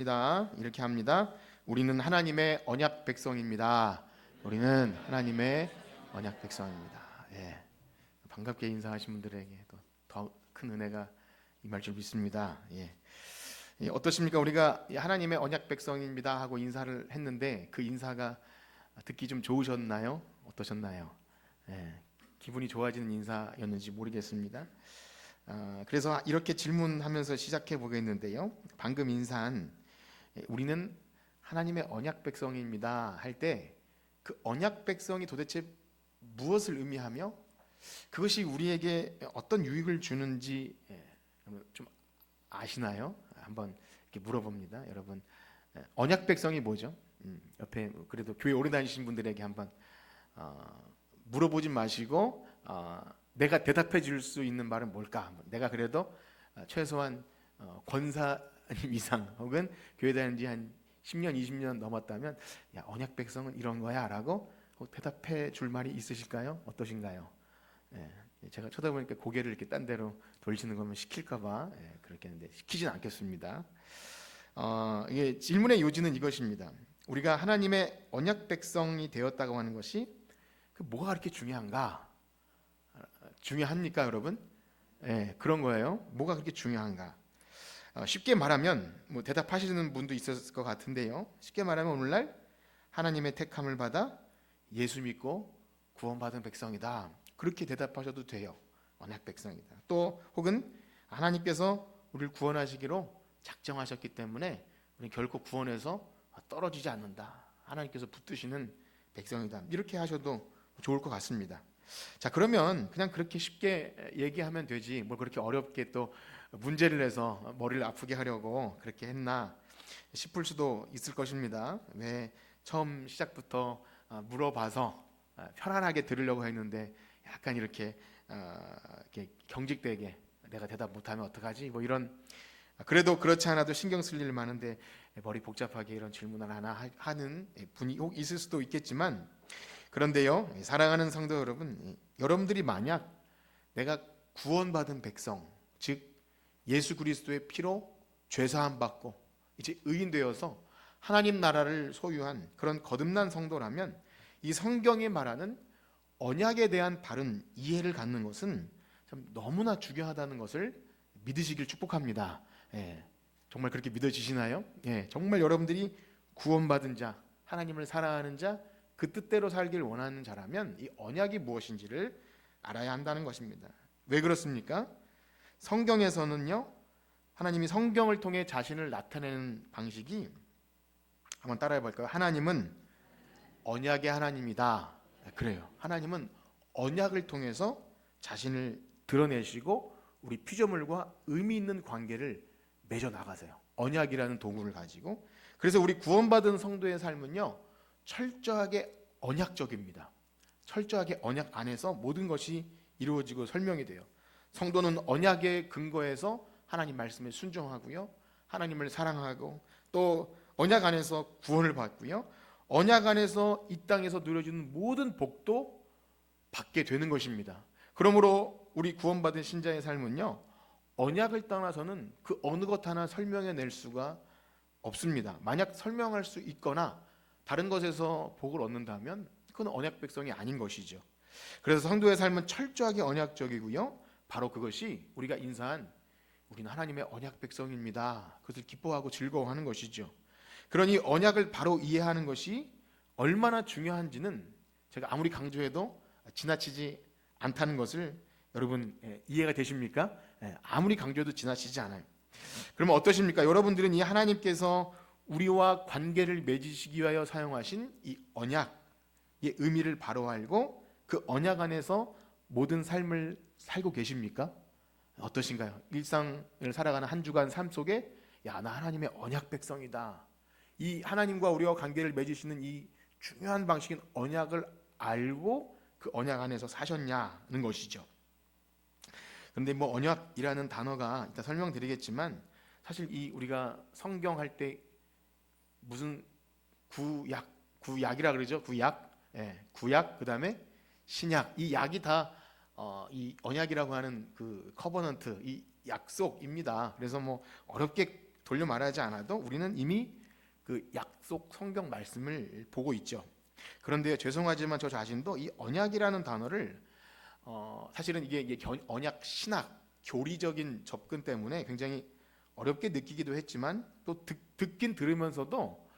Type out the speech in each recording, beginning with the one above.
이렇게 합니다. 우리는 하나님의 언약 백성입니다. 우리는 하나님의 언약 백성입니다. 예, 반갑게 인사하신 분들에게 더 큰 은혜가 임할 줄 믿습니다. 예. 어떠십니까? 우리가 하나님의 언약 백성입니다 하고 인사를 했는데 그 인사가 듣기 좀 좋으셨나요? 어떠셨나요? 예, 기분이 좋아지는 인사였는지 모르겠습니다. 그래서 이렇게 질문하면서 시작해 보겠는데요. 방금 인사한 우리는 하나님의 언약 백성입니다 할 때 그 언약 백성이 도대체 무엇을 의미하며 그것이 우리에게 어떤 유익을 주는지 좀 아시나요? 한번 이렇게 물어봅니다. 여러분, 언약 백성이 뭐죠? 옆에 그래도 교회 오래 다니신 분들에게 한번 물어보지 마시고 내가 대답해 줄 수 있는 말은 뭘까? 내가 그래도 최소한 권사님 이상 혹은 교회 다닌 지 한 10년, 20년 넘었다면 야, 언약 백성은 이런 거야 라고 대답해 줄 말이 있으실까요? 어떠신가요? 제가 쳐다보니까 고개를 이렇게 딴 데로 돌리시는 거면 시킬까봐 그렇게 했는데 시키진 않겠습니다. 이게 질문의 요지는 이것입니다. 우리가 하나님의 언약 백성이 되었다고 하는 것이 뭐가 그렇게 중요한가? 중요합니까, 여러분? 그런 거예요. 뭐가 그렇게 중요한가? 쉽게 말하면 대답하시는 분도 있었을 것 같은데요. 쉽게 말하면 오늘날 하나님의 택함을 받아 예수 믿고 구원받은 백성이다. 그렇게 대답하셔도 돼요. 언약 백성이다. 또 혹은 하나님께서 우리를 구원하시기로 작정하셨기 때문에 우리 결코 구원에서 떨어지지 않는다. 하나님께서 붙드시는 백성이다. 이렇게 하셔도 좋을 것 같습니다. 자, 그러면 그냥 그렇게 쉽게 얘기하면 되지 뭘 그렇게 어렵게 또 문제를 내서 머리를 아프게 하려고 그렇게 했나 싶을 수도 있을 것입니다. 왜 처음 시작부터 물어봐서 편안하게 들으려고 했는데 약간 이렇게 경직되게 내가 대답 못하면 어떡하지? 이런 그래도 그렇지 않아도 신경 쓸 일 많은데 머리 복잡하게 이런 질문을 하나 하는 분이 혹 있을 수도 있겠지만 그런데요, 사랑하는 성도 여러분, 여러분들이 만약 내가 구원받은 백성, 즉 예수 그리스도의 피로 죄사함 받고 이제 의인 되어서 하나님 나라를 소유한 그런 거듭난 성도라면 이 성경이 말하는 언약에 대한 바른 이해를 갖는 것은 참 너무나 중요하다는 것을 믿으시길 축복합니다. 정말 그렇게 믿어지시나요? 정말 여러분들이 구원받은 자, 하나님을 사랑하는 자, 그 뜻대로 살길 원하는 자라면 이 언약이 무엇인지를 알아야 한다는 것입니다. 왜 그렇습니까? 성경에서는요, 하나님이 성경을 통해 자신을 나타내는 방식이 한번 따라해 볼까요? 하나님은 언약의 하나님이다. 그래요. 하나님은 언약을 통해서 자신을 드러내시고 우리 피조물과 의미 있는 관계를 맺어 나가세요. 언약이라는 도구를 가지고. 그래서 우리 구원받은 성도의 삶은요, 철저하게 언약적입니다. 철저하게 언약 안에서 모든 것이 이루어지고 설명이 돼요. 성도는 언약의 근거에서 하나님 말씀에 순종하고요, 하나님을 사랑하고 또 언약 안에서 구원을 받고요, 언약 안에서 이 땅에서 누려지는 모든 복도 받게 되는 것입니다. 그러므로 우리 구원받은 신자의 삶은요, 언약을 떠나서는 그 어느 것 하나 설명해낼 수가 없습니다. 만약 설명할 수 있거나 다른 것에서 복을 얻는다면 그건 언약 백성이 아닌 것이죠. 그래서 성도의 삶은 철저하게 언약적이고요, 바로 그것이 우리가 인사한 우리는 하나님의 언약 백성입니다. 그것을 기뻐하고 즐거워하는 것이죠. 그러니 언약을 바로 이해하는 것이 얼마나 중요한지는 제가 아무리 강조해도 지나치지 않다는 것을 여러분 이해가 되십니까? 아무리 강조해도 지나치지 않아요. 그러면 어떠십니까? 여러분들은 이 하나님께서 우리와 관계를 맺으시기 위하여 사용하신 이 언약의 의미를 바로 알고 그 언약 안에서 모든 삶을 살고 계십니까? 어떠신가요? 일상을 살아가는 한 주간 삶 속에 야, 나 하나님의 언약 백성이다. 이 하나님과 우리와 관계를 맺으시는 이 중요한 방식인 언약을 알고 그 언약 안에서 사셨냐는 것이죠. 그런데 언약이라는 단어가 이따 설명드리겠지만 사실 이 우리가 성경 할 때 무슨 구약이라 그러죠? 구약 그다음에 신약, 이 약이 다 이 언약이라고 하는 그 커버넌트, 이 약속입니다. 그래서 어렵게 돌려 말하지 않아도 우리는 이미 그 약속 성경 말씀을 보고 있죠. 그런데 죄송하지만 저 자신도 이 언약이라는 단어를 사실은 이게 언약 신학 교리적인 접근 때문에 굉장히 어렵게 느끼기도 했지만 또 듣긴 들으면서도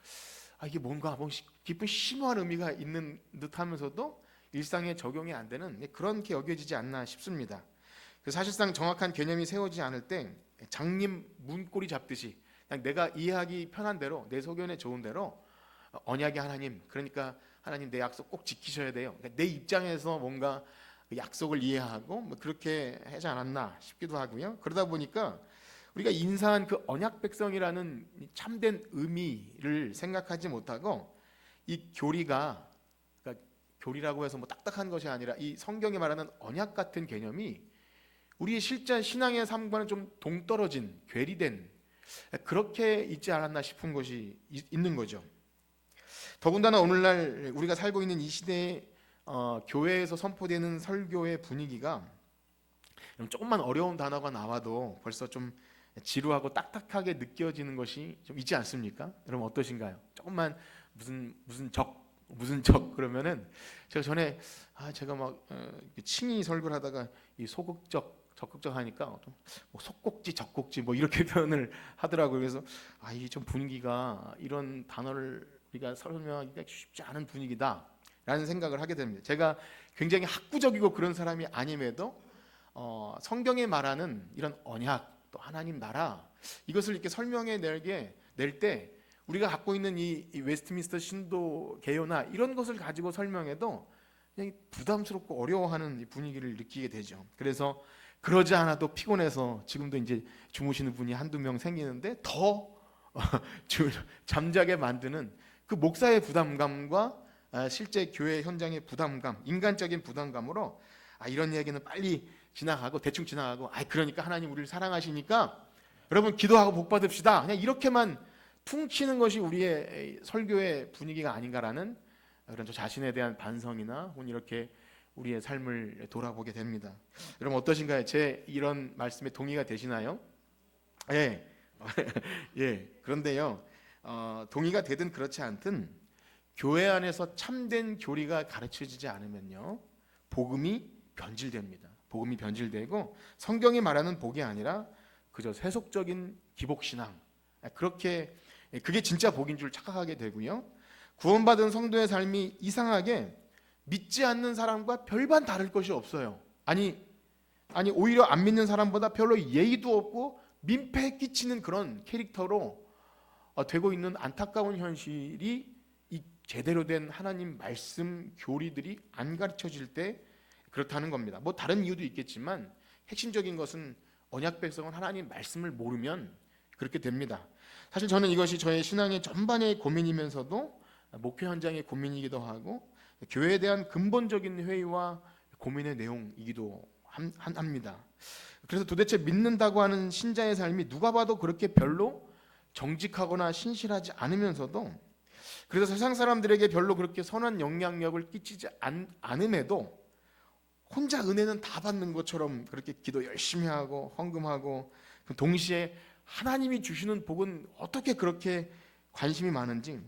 이게 뭔가 깊은 심오한 의미가 있는 듯하면서도 일상에 적용이 안 되는 그렇게 여겨지지 않나 싶습니다. 사실상 정확한 개념이 세워지지 않을 때 장님 문고리 잡듯이 그냥 내가 이해하기 편한 대로 내 소견에 좋은 대로 언약의 하나님, 그러니까 하나님 내 약속 꼭 지키셔야 돼요. 그러니까 내 입장에서 뭔가 약속을 이해하고 그렇게 하지 않았나 싶기도 하고요. 그러다 보니까 우리가 인사한 그 언약 백성이라는 참된 의미를 생각하지 못하고 이 교리가, 그러니까 교리라고 해서 딱딱한 것이 아니라 이 성경이 말하는 언약 같은 개념이 우리의 실제 신앙의 삶과는 좀 동떨어진, 괴리된, 그렇게 있지 않았나 싶은 것이 있는 거죠. 더군다나 오늘날 우리가 살고 있는 이 시대에 교회에서 선포되는 설교의 분위기가 조금만 어려운 단어가 나와도 벌써 좀 지루하고 딱딱하게 느껴지는 것이 좀 있지 않습니까? 여러분 어떠신가요? 조금만 무슨 적 그러면은 제가 전에 제가 막 칭의 설교를 하다가 이 소극적 적극적 하니까 뭐 속곡지 적곡지 뭐 이렇게 표현을 하더라고요. 그래서 이 좀 분위기가 이런 단어를 우리가 설명하기가 쉽지 않은 분위기다라는 생각을 하게 됩니다. 제가 굉장히 학구적이고 그런 사람이 아님에도 성경에 말하는 이런 언약 또 하나님 나라 이것을 이렇게 설명해 낼 때 우리가 갖고 있는 이 웨스트민스터 신도 개요나 이런 것을 가지고 설명해도 그냥 부담스럽고 어려워하는 이 분위기를 느끼게 되죠. 그래서 그러지 않아도 피곤해서 지금도 이제 주무시는 분이 한두 명 생기는데 더 잠자게 만드는 그 목사의 부담감과 실제 교회 현장의 부담감, 인간적인 부담감으로 이런 얘기는 빨리 지나가고 대충 지나가고 그러니까 하나님 우리를 사랑하시니까 여러분 기도하고 복 받읍시다. 그냥 이렇게만 퉁치는 것이 우리의 설교의 분위기가 아닌가라는 그런 저 자신에 대한 반성이나 혹은 이렇게 우리의 삶을 돌아보게 됩니다. 여러분 어떠신가요? 제 이런 말씀에 동의가 되시나요? 예. 예. 그런데요. 동의가 되든 그렇지 않든 교회 안에서 참된 교리가 가르쳐지지 않으면요. 복음이 변질됩니다. 복음이 변질되고 성경이 말하는 복이 아니라 그저 세속적인 기복신앙 그게 진짜 복인 줄 착각하게 되고요. 구원받은 성도의 삶이 이상하게 믿지 않는 사람과 별반 다를 것이 없어요. 아니 오히려 안 믿는 사람보다 별로 예의도 없고 민폐 끼치는 그런 캐릭터로 되고 있는 안타까운 현실이 이 제대로 된 하나님 말씀 교리들이 안 가르쳐질 때 그렇다는 겁니다. 뭐 다른 이유도 있겠지만 핵심적인 것은 언약 백성은 하나님 말씀을 모르면 그렇게 됩니다. 사실 저는 이것이 저의 신앙의 전반의 고민이면서도 목회 현장의 고민이기도 하고 교회에 대한 근본적인 회의와 고민의 내용이기도 합니다. 그래서 도대체 믿는다고 하는 신자의 삶이 누가 봐도 그렇게 별로 정직하거나 신실하지 않으면서도 그래서 세상 사람들에게 별로 그렇게 선한 영향력을 끼치지 않음에도 혼자 은혜는 다 받는 것처럼 그렇게 기도 열심히 하고 헌금하고 동시에 하나님이 주시는 복은 어떻게 그렇게 관심이 많은지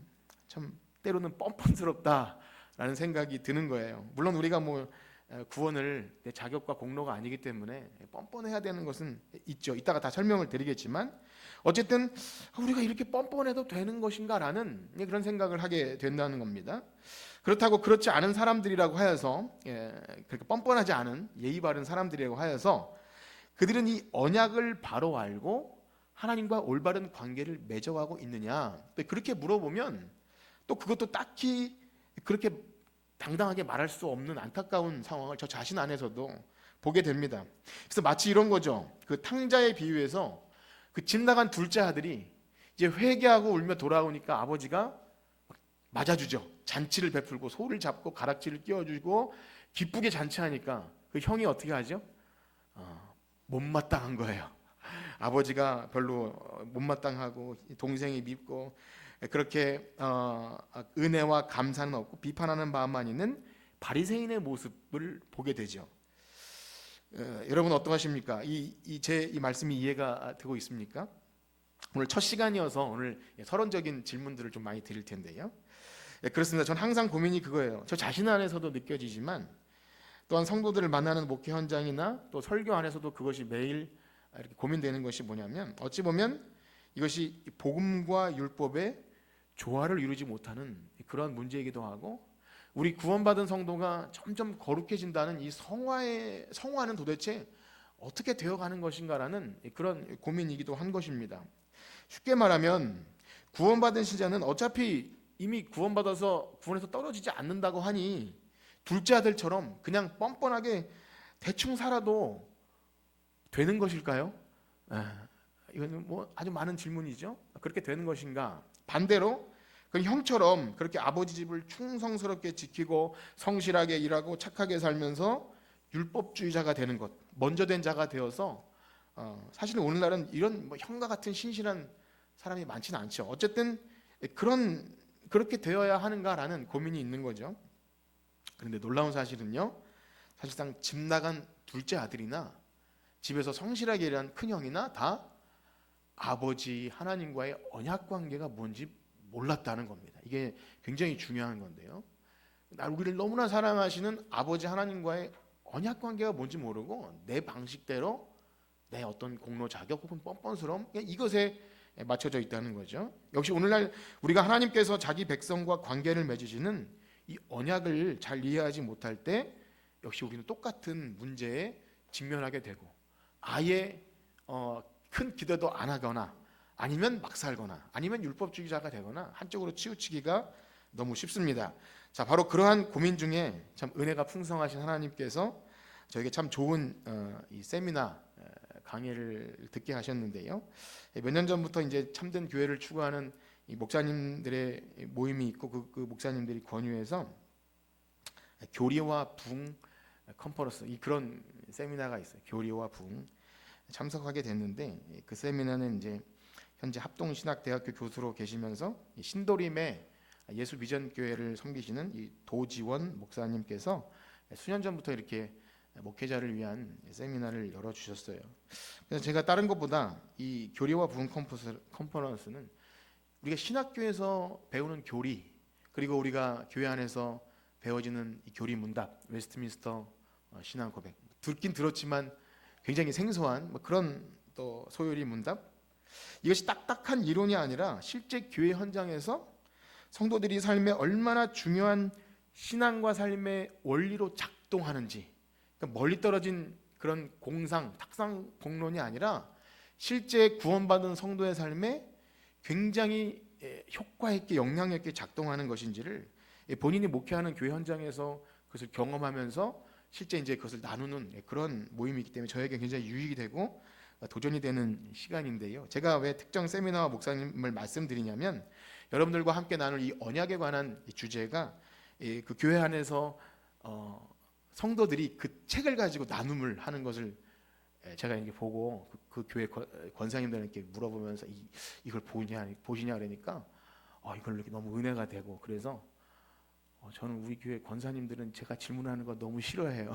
참 때로는 뻔뻔스럽다라는 생각이 드는 거예요. 물론 우리가 뭐 구원을 내 자격과 공로가 아니기 때문에 뻔뻔해야 되는 것은 있죠. 이따가 다 설명을 드리겠지만 어쨌든 우리가 이렇게 뻔뻔해도 되는 것인가라는 그런 생각을 하게 된다는 겁니다. 그렇다고 그렇지 않은 사람들이라고 하여서 그렇게 뻔뻔하지 않은 예의 바른 사람들이라고 하여서 그들은 이 언약을 바로 알고 하나님과 올바른 관계를 맺어가고 있느냐 그렇게 물어보면 또 그것도 딱히 그렇게 당당하게 말할 수 없는 안타까운 상황을 저 자신 안에서도 보게 됩니다. 그래서 마치 이런 거죠. 그 탕자의 비유에서 그 집 나간 둘째 아들이 이제 회개하고 울며 돌아오니까 아버지가 맞아주죠. 잔치를 베풀고 소를 잡고 가락지를 끼워주고 기쁘게 잔치하니까 그 형이 어떻게 하죠? 못마땅한 거예요. 아버지가 별로 못마땅하고 동생이 밉고 그렇게 은혜와 감사는 없고 비판하는 바만 있는 바리새인의 모습을 보게 되죠. 여러분 어떠하십니까? 이 말씀이 이해가 되고 있습니까? 오늘 첫 시간이어서 오늘 서론적인 질문들을 좀 많이 드릴 텐데요. 그렇습니다. 전 항상 고민이 그거예요. 저 자신 안에서도 느껴지지만 또한 성도들을 만나는 목회 현장이나 또 설교 안에서도 그것이 매일 이렇게 고민되는 것이 뭐냐면, 어찌 보면 이것이 복음과 율법의 조화를 이루지 못하는 그런 문제이기도 하고, 우리 구원받은 성도가 점점 거룩해진다는 이 성화는 도대체 어떻게 되어가는 것인가라는 그런 고민이기도 한 것입니다. 쉽게 말하면 구원받은 신자는 어차피 이미 구원받아서 구원에서 떨어지지 않는다고 하니 둘째 아들처럼 그냥 뻔뻔하게 대충 살아도 되는 것일까요? 이거는 뭐 아주 많은 질문이죠. 그렇게 되는 것인가? 반대로 그 형처럼 그렇게 아버지 집을 충성스럽게 지키고 성실하게 일하고 착하게 살면서 율법주의자가 되는 것, 먼저 된 자가 되어서 사실은 오늘날은 이런 뭐 형과 같은 신실한 사람이 많지는 않죠. 어쨌든 그렇게 되어야 하는가라는 고민이 있는 거죠. 그런데 놀라운 사실은요, 사실상 집 나간 둘째 아들이나 집에서 성실하게 일한 큰형이나 다 아버지 하나님과의 언약 관계가 뭔지 몰랐다는 겁니다. 이게 굉장히 중요한 건데요. 우리를 너무나 사랑하시는 아버지 하나님과의 언약 관계가 뭔지 모르고 내 방식대로 내 어떤 공로 자격 혹은 뻔뻔스러움, 이것에 맞춰져 있다는 거죠. 역시 오늘날 우리가 하나님께서 자기 백성과 관계를 맺으시는 이 언약을 잘 이해하지 못할 때 역시 우리는 똑같은 문제에 직면하게 되고, 아예 큰 기대도 안 하거나 아니면 막 살거나 아니면 율법주의자가 되거나 한쪽으로 치우치기가 너무 쉽습니다. 자, 바로 그러한 고민 중에 참 은혜가 풍성하신 하나님께서 저에게 참 좋은 이 세미나 강의를 듣게 하셨는데요. 몇 년 전부터 이제 참된 교회를 추구하는 이 목사님들의 모임이 있고 그 목사님들이 권유해서 교리와 부흥 컨퍼런스, 그런 세미나가 있어요. 교리와 부흥 참석하게 됐는데, 그 세미나는 이제 현재 합동신학대학교 교수로 계시면서 신도림의 예수 비전 교회를 섬기시는 이 도지원 목사님께서 수년 전부터 이렇게 목회자를 위한 세미나를 열어주셨어요. 그래서 제가 다른 것보다 이 교리와 부흥 컨퍼런스는 우리가 신학교에서 배우는 교리, 그리고 우리가 교회 안에서 배워지는 이 교리 문답, 웨스트민스터 신앙 고백, 듣긴 들었지만 굉장히 생소한 그런 또 소요리 문답, 이것이 딱딱한 이론이 아니라 실제 교회 현장에서 성도들이 삶에 얼마나 중요한 신앙과 삶의 원리로 작동하는지, 그러니까 멀리 떨어진 그런 탁상 공론이 아니라 실제 구원받은 성도의 삶에 굉장히 효과 있게 영향 있게 작동하는 것인지를 본인이 목회하는 교회 현장에서 그것을 경험하면서 실제 이제 그것을 나누는 그런 모임이기 때문에 저에게 굉장히 유익이 되고 도전이 되는 시간인데요. 제가 왜 특정 세미나와 목사님을 말씀드리냐면, 여러분들과 함께 나눌 이 언약에 관한 이 주제가 그 교회 안에서 성도들이 그 책을 가지고 나눔을 하는 것을 제가 이렇게 보고 그 교회 권사님들에게 물어보면서 이걸 보시냐 그러니까 이걸 이렇게 너무 은혜가 되고, 그래서 저는 우리 교회 권사님들은 제가 질문하는 거 너무 싫어해요.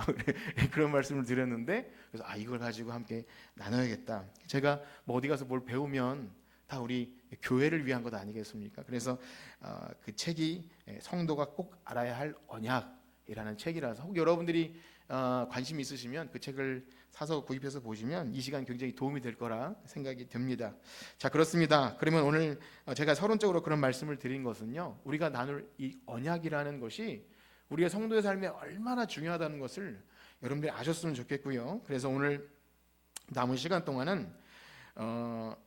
그런 말씀을 드렸는데, 그래서 이걸 가지고 함께 나눠야겠다. 제가 뭐 어디 가서 뭘 배우면 다 우리 교회를 위한 것 아니겠습니까? 그래서 그 책이 성도가 꼭 알아야 할 언약이라는 책이라서, 혹 여러분들이 관심이 있으시면 그 책을 사서 구입해서 보시면 이 시간 굉장히 도움이 될 거라 생각이 듭니다. 자, 그렇습니다. 그러면 오늘 제가 서론적으로 그런 말씀을 드린 것은요, 우리가 나눌 이 언약이라는 것이 우리의 성도의 삶에 얼마나 중요하다는 것을 여러분들이 아셨으면 좋겠고요. 그래서 오늘 남은 시간 동안은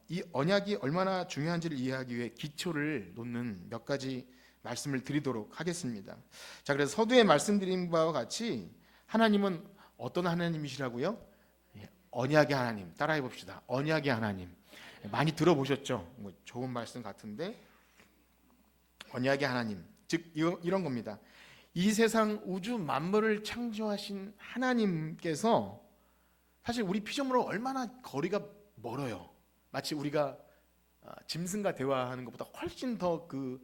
이 언약이 얼마나 중요한지를 이해하기 위해 기초를 놓는 몇 가지 말씀을 드리도록 하겠습니다. 자, 그래서 서두에 말씀드린 바와 같이 하나님은 어떤 하나님이시라고요? 언약의 하나님. 따라해 봅시다. 언약의 하나님. 많이 들어보셨죠? 뭐 좋은 말씀 같은데, 언약의 하나님, 즉 이런 겁니다. 이 세상 우주 만물을 창조하신 하나님께서 사실 우리 피조물과 얼마나 거리가 멀어요. 마치 우리가 짐승과 대화하는 것보다 훨씬 더 그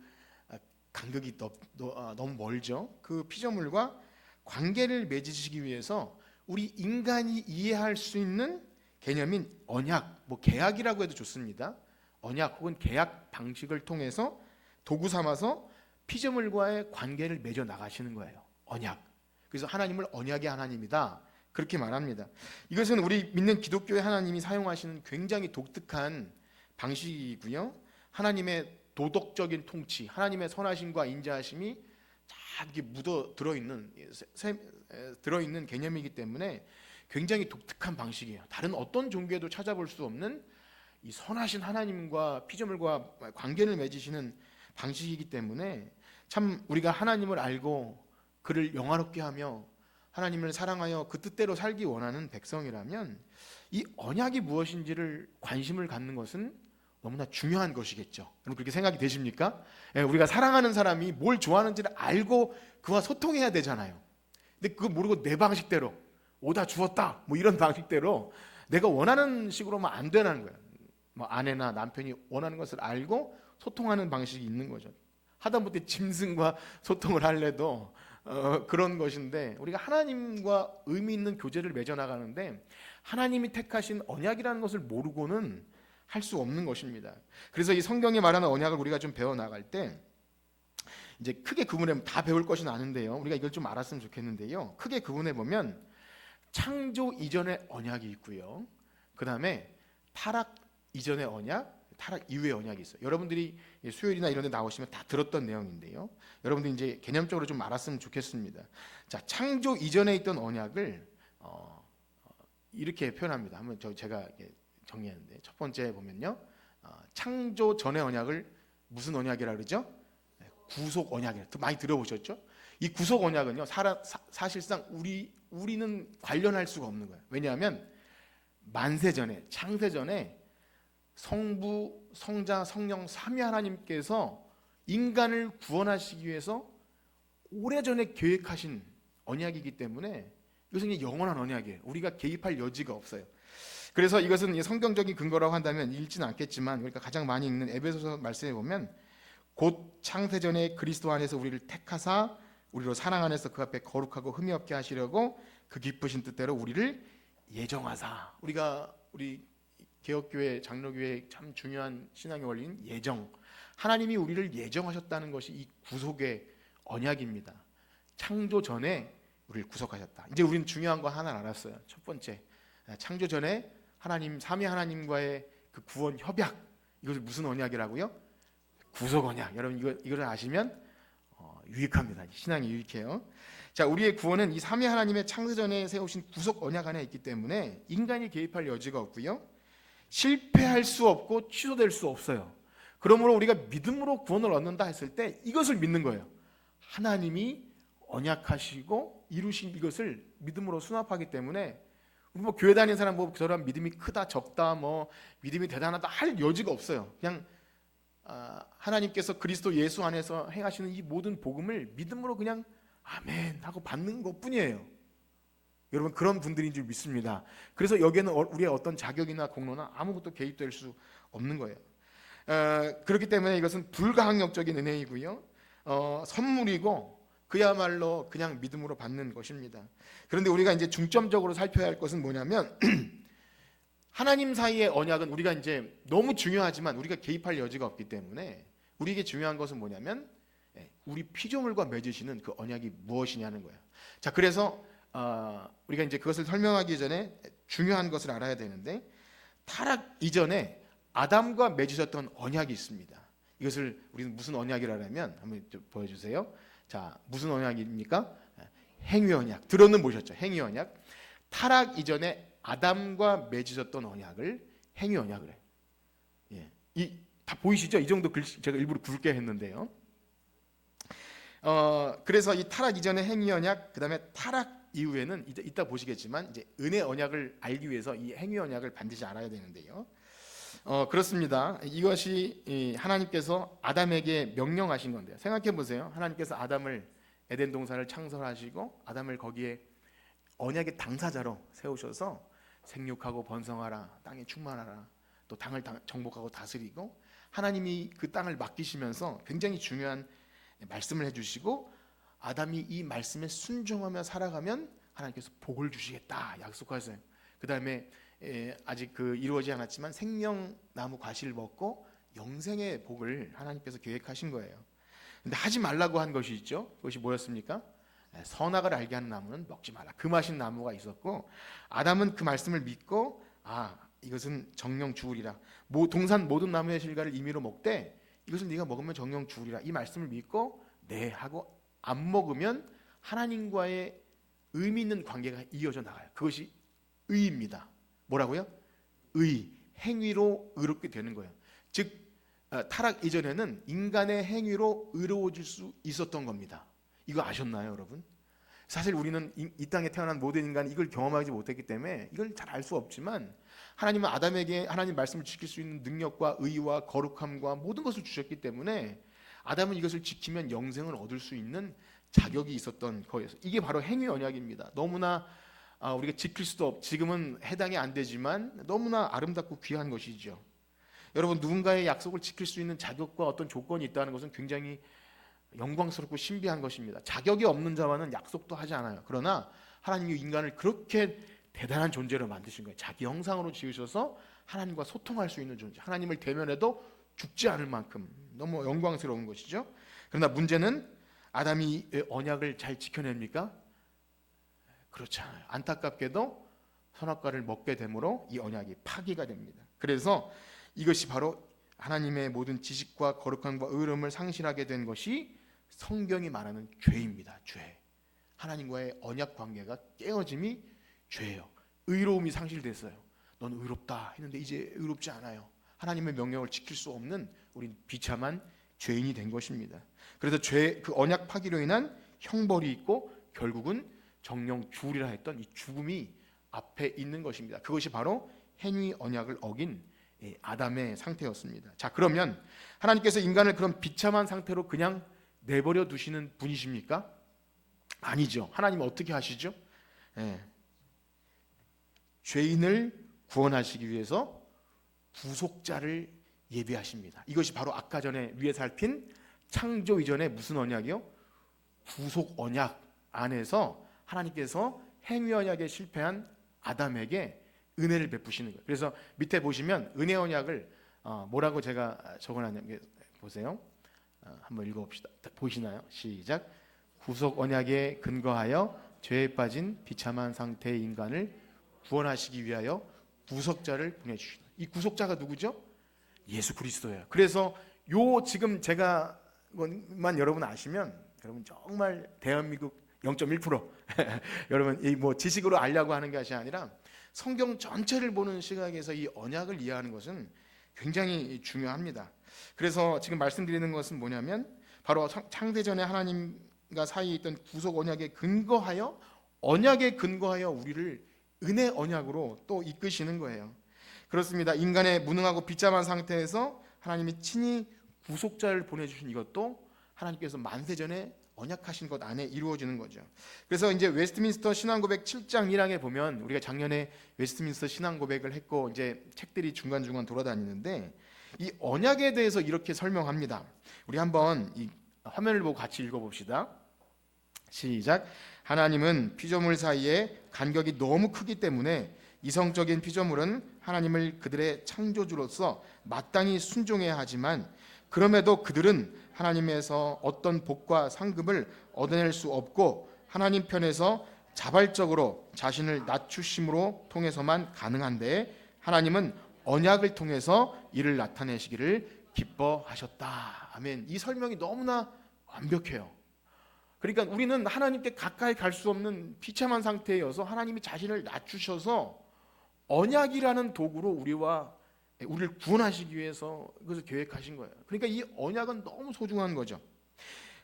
간격이 너무 멀죠. 그 피조물과 관계를 맺으시기 위해서 우리 인간이 이해할 수 있는 개념인 언약, 뭐 계약이라고 해도 좋습니다. 언약 혹은 계약 방식을 통해서 도구 삼아서 피조물과의 관계를 맺어 나가시는 거예요. 언약. 그래서 하나님을 언약의 하나님이다. 그렇게 말합니다. 이것은 우리 믿는 기독교의 하나님이 사용하시는 굉장히 독특한 방식이고요. 하나님의 도덕적인 통치, 하나님의 선하심과 인자하심이 다 이렇게 묻어 들어있는 개념이기 때문에 굉장히 독특한 방식이에요. 다른 어떤 종교에도 찾아볼 수 없는 이 선하신 하나님과 피조물과 관계를 맺으시는 방식이기 때문에 참 우리가 하나님을 알고 그를 영화롭게 하며 하나님을 사랑하여 그 뜻대로 살기 원하는 백성이라면 이 언약이 무엇인지를 관심을 갖는 것은 너무나 중요한 것이겠죠. 여러분 그렇게 생각이 되십니까? 우리가 사랑하는 사람이 뭘 좋아하는지를 알고 그와 소통해야 되잖아요. 근데 그거 모르고 내 방식대로 오다 주었다 뭐 이런 방식대로 내가 원하는 식으로만 안 되는 거예요. 뭐 아내나 남편이 원하는 것을 알고 소통하는 방식이 있는 거죠. 하다못해 짐승과 소통을 할래도 그런 것인데 우리가 하나님과 의미 있는 교제를 맺어 나가는데 하나님이 택하신 언약이라는 것을 모르고는 할 수 없는 것입니다. 그래서 이 성경에 말하는 언약을 우리가 좀 배워 나갈 때 이제 크게 구분해 다 배울 것은 아는데요. 우리가 이걸 좀 알았으면 좋겠는데요. 크게 구분해 보면 창조 이전의 언약이 있고요. 그 다음에 타락 이전의 언약, 타락 이후의 언약이 있어요. 여러분들이 수요일이나 이런 데 나오시면 다 들었던 내용인데요. 여러분들 이제 개념적으로 좀 알았으면 좋겠습니다. 자, 창조 이전에 있던 언약을 이렇게 표현합니다. 한번 제가 정리하는데 첫 번째 보면요. 창조 전의 언약을 무슨 언약이라 그러죠? 구속 언약이라 많이 들어보셨죠? 이 구속 언약은요. 사실상 우리는 관련할 수가 없는 거예요. 왜냐하면 만세 전에 창세 전에 성부, 성자, 성령 삼위 하나님께서 인간을 구원하시기 위해서 오래전에 계획하신 언약이기 때문에 이것은 영원한 언약이에요. 우리가 개입할 여지가 없어요. 그래서 이것은 성경적인 근거라고 한다면 읽지는 않겠지만 우리가 가장 많이 읽는 에베소서 말씀에 보면 곧 창세전에 그리스도 안에서 우리를 택하사 우리로 사랑 안에서 그 앞에 거룩하고 흠이 없게 하시려고 그 기쁘신 뜻대로 우리를 예정하사 우리 개혁교회 장로교회 참 중요한 신앙의 원리인 예정 하나님이 우리를 예정하셨다는 것이 이 구속의 언약입니다. 창조 전에 우리를 구속하셨다. 이제 우리는 중요한 거 하나를 알았어요. 첫 번째 창조 전에 하나님 삼위 하나님과의 그 구원 협약 이것을 무슨 언약이라고요? 구속 언약. 여러분 이걸 아시면 유익합니다. 신앙이 유익해요. 자, 우리의 구원은 이 삼위 하나님의 창세 전에 세우신 구속 언약 안에 있기 때문에 인간이 개입할 여지가 없고요. 실패할 수 없고 취소될 수 없어요. 그러므로 우리가 믿음으로 구원을 얻는다 했을 때 이것을 믿는 거예요. 하나님이 언약하시고 이루신 이것을 믿음으로 수납하기 때문에 뭐 교회 다니는 사람 뭐 저런 믿음이 크다 적다 뭐 믿음이 대단하다 할 여지가 없어요. 그냥 하나님께서 그리스도 예수 안에서 행하시는 이 모든 복음을 믿음으로 그냥 아멘 하고 받는 것뿐이에요. 여러분 그런 분들인 줄 믿습니다. 그래서 여기에는 우리의 어떤 자격이나 공로나 아무것도 개입될 수 없는 거예요. 그렇기 때문에 이것은 불가항력적인 은혜이고요. 선물이고 그야말로 그냥 믿음으로 받는 것입니다. 그런데 우리가 이제 중점적으로 살펴야 할 것은 뭐냐면 하나님 사이의 언약은 우리가 이제 너무 중요하지만 우리가 개입할 여지가 없기 때문에 우리에게 중요한 것은 뭐냐면 우리 피조물과 맺으시는 그 언약이 무엇이냐는 거예요. 자, 그래서 우리가 이제 그것을 설명하기 전에 중요한 것을 알아야 되는데 타락 이전에 아담과 맺으셨던 언약이 있습니다. 이것을 우리는 무슨 언약이라 하면 한번 좀 보여주세요. 자, 무슨 언약입니까? 행위 언약. 들어는 보셨죠? 행위 언약. 타락 이전에 아담과 맺으셨던 언약을 행위 언약을 해요. 예. 다 보이시죠? 이 정도 글씨 제가 일부러 굵게 했는데요. 그래서 이 타락 이전의 행위 언약, 그다음에 타락 이후에는 이따 보시겠지만 이제 은혜 언약을 알기 위해서 이 행위 언약을 반드시 알아야 되는데요. 그렇습니다. 이것이 하나님께서 아담에게 명령하신 건데요. 생각해 보세요. 하나님께서 아담을 에덴 동산을 창설하시고 아담을 거기에 언약의 당사자로 세우셔서 생육하고 번성하라, 땅에 충만하라, 또 땅을 정복하고 다스리고 하나님이 그 땅을 맡기시면서 굉장히 중요한 말씀을 해주시고 아담이 이 말씀에 순종하며 살아가면 하나님께서 복을 주시겠다 약속하세요. 그 다음에 아직 이루어지지 않았지만 생명나무 과실을 먹고 영생의 복을 하나님께서 계획하신 거예요. 근데 하지 말라고 한 것이 있죠. 그것이 뭐였습니까? 선악을 알게 하는 나무는 먹지 마라. 금하신 나무가 있었고, 아담은 그 말씀을 믿고 이것은 정령 죽으리라. 동산 모든 나무의 실과를 임의로 먹되 이것을 네가 먹으면 정령 죽으리라. 이 말씀을 믿고 네 하고 안 먹으면 하나님과의 의미 있는 관계가 이어져 나가요. 그것이 의입니다. 뭐라고요? 의, 행위로 의롭게 되는 거예요. 즉 타락 이전에는 인간의 행위로 의로워질 수 있었던 겁니다. 이거 아셨나요, 여러분? 사실 우리는 이 땅에 태어난 모든 인간이 이걸 경험하지 못했기 때문에 이걸 잘 알 수 없지만, 하나님은 아담에게 하나님 말씀을 지킬 수 있는 능력과 의와 거룩함과 모든 것을 주셨기 때문에 아담은 이것을 지키면 영생을 얻을 수 있는 자격이 있었던 거예요. 이게 바로 행위 언약입니다. 너무나 우리가 지킬 수도 지금은 해당이 안 되지만 너무나 아름답고 귀한 것이죠. 여러분, 누군가의 약속을 지킬 수 있는 자격과 어떤 조건이 있다는 것은 굉장히 영광스럽고 신비한 것입니다. 자격이 없는 자와는 약속도 하지 않아요. 그러나 하나님이 인간을 그렇게 대단한 존재로 만드신 거예요. 자기 형상으로 지으셔서 하나님과 소통할 수 있는 존재, 하나님을 대면해도 죽지 않을 만큼 너무 영광스러운 것이죠. 그러나 문제는 아담이 언약을 잘 지켜냅니까? 그렇지 않아요. 안타깝게도 선악과를 먹게 되므로 이 언약이 파기가 됩니다. 그래서 이것이 바로 하나님의 모든 지식과 거룩함과 의로움을 상실하게 된 것이 성경이 말하는 죄입니다. 죄. 하나님과의 언약 관계가 깨어짐이 죄예요. 의로움이 상실됐어요. 넌 의롭다 했는데 이제 의롭지 않아요. 하나님의 명령을 지킬 수 없는 우린 비참한 죄인이 된 것입니다. 그래서 그 언약 파기로 인한 형벌이 있고 결국은 정령 죽으리라 했던 이 죽음이 앞에 있는 것입니다. 그것이 바로 행위 언약을 어긴 아담의 상태였습니다. 자, 그러면 하나님께서 인간을 그런 비참한 상태로 그냥 내버려 두시는 분이십니까? 아니죠. 하나님은 어떻게 하시죠? 죄인을 구원하시기 위해서 구속자를 예비하십니다. 이것이 바로 아까 전에 위에 살핀 창조 이전의 무슨 언약이요? 구속 언약 안에서 하나님께서 행위 언약에 실패한 아담에게 은혜를 베푸시는 거예요. 그래서 밑에 보시면 은혜 언약을 뭐라고 제가 적어놨냐면 보세요. 한번 읽어봅시다. 보시나요? 시작. 구속 언약에 근거하여 죄에 빠진 비참한 상태의 인간을 구원하시기 위하여 구속자를 보내주시다. 이 구속자가 누구죠? 예수 그리스도예요. 그래서 지금 제가만 여러분 아시면 여러분 정말 대한민국 0.1% 여러분 이 지식으로 알려고 하는 것이 아니라 성경 전체를 보는 시각에서 이 언약을 이해하는 것은 굉장히 중요합니다. 그래서 지금 말씀드리는 것은 뭐냐면 바로 창세전에 하나님과 사이에 있던 구속 언약에 근거하여 우리를 은혜 언약으로 또 이끄시는 거예요. 그렇습니다. 인간의 무능하고 비참한 상태에서 하나님이 친히 구속자를 보내주신 이것도 하나님께서 만세전에 언약하신 것 안에 이루어지는 거죠. 그래서 이제 웨스트민스터 신앙고백 7장 1항에 보면 우리가 작년에 웨스트민스터 신앙고백을 했고 이제 책들이 중간중간 돌아다니는데 이 언약에 대해서 이렇게 설명합니다. 우리 한번 이 화면을 보고 같이 읽어봅시다. 시작. 하나님은 피조물 사이에 간격이 너무 크기 때문에 이성적인 피조물은 하나님을 그들의 창조주로서 마땅히 순종해야 하지만 그럼에도 그들은 하나님에서 어떤 복과 상급을 얻어낼 수 없고 하나님 편에서 자발적으로 자신을 낮추심으로 통해서만 가능한데 하나님은 언약을 통해서 이를 나타내시기를 기뻐하셨다. 아멘. 이 설명이 너무나 완벽해요. 그러니까 우리는 하나님께 가까이 갈 수 없는 비참한 상태여서 하나님이 자신을 낮추셔서 언약이라는 도구로 우리를 구원하시기 위해서 그것을 계획하신 거예요. 그러니까 이 언약은 너무 소중한 거죠.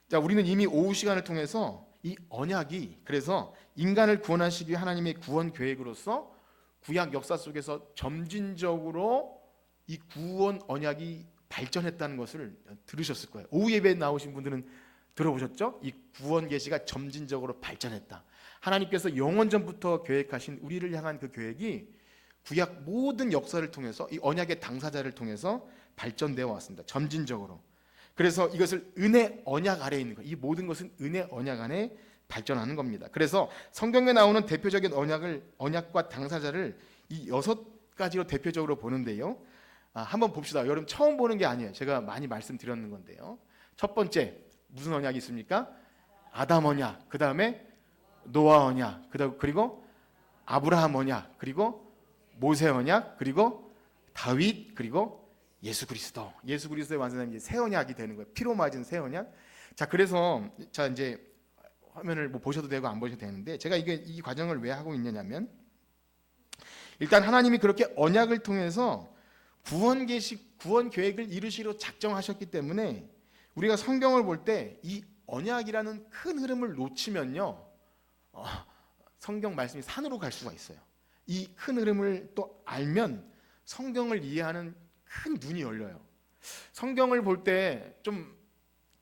자, 우리는 이미 오후 시간을 통해서 이 언약이 그래서 인간을 구원하시기 위해 하나님의 구원 계획으로서 구약 역사 속에서 점진적으로 이 구원 언약이 발전했다는 것을 들으셨을 거예요. 오후 예배에 나오신 분들은 들어보셨죠? 이 구원 계시가 점진적으로 발전했다. 하나님께서 영원 전부터 계획하신 우리를 향한 그 계획이 구약 모든 역사를 통해서 이 언약의 당사자를 통해서 발전되어 왔습니다. 점진적으로. 그래서 이것을 은혜 언약 아래에 있는 거예요. 이 모든 것은 은혜 언약 안에 발전하는 겁니다. 그래서 성경에 나오는 대표적인 언약과 당사자를 이 6가지로 대표적으로 보는데요. 한번 봅시다. 여러분 처음 보는 게 아니에요. 제가 많이 말씀드렸는 건데요. 첫 번째 무슨 언약이 있습니까? 아담 언약, 그 다음에 노아 언약, 그리고 아브라함 언약, 그리고 모세 언약, 그리고 다윗, 그리고 예수 그리스도. 예수 그리스도의 완전한 새 언약이 되는 거예요. 피로 맞은 새 언약. 자, 그래서 자 이제 화면을 뭐 보셔도 되고 안 보셔도 되는데, 제가 이 과정을 왜 하고 있느냐면, 일단 하나님이 그렇게 언약을 통해서 구원 계획을 이루시기로 작정하셨기 때문에 우리가 성경을 볼 때 이 언약이라는 큰 흐름을 놓치면요, 성경 말씀이 산으로 갈 수가 있어요. 이 큰 흐름을 또 알면 성경을 이해하는 큰 눈이 열려요. 성경을 볼 때 좀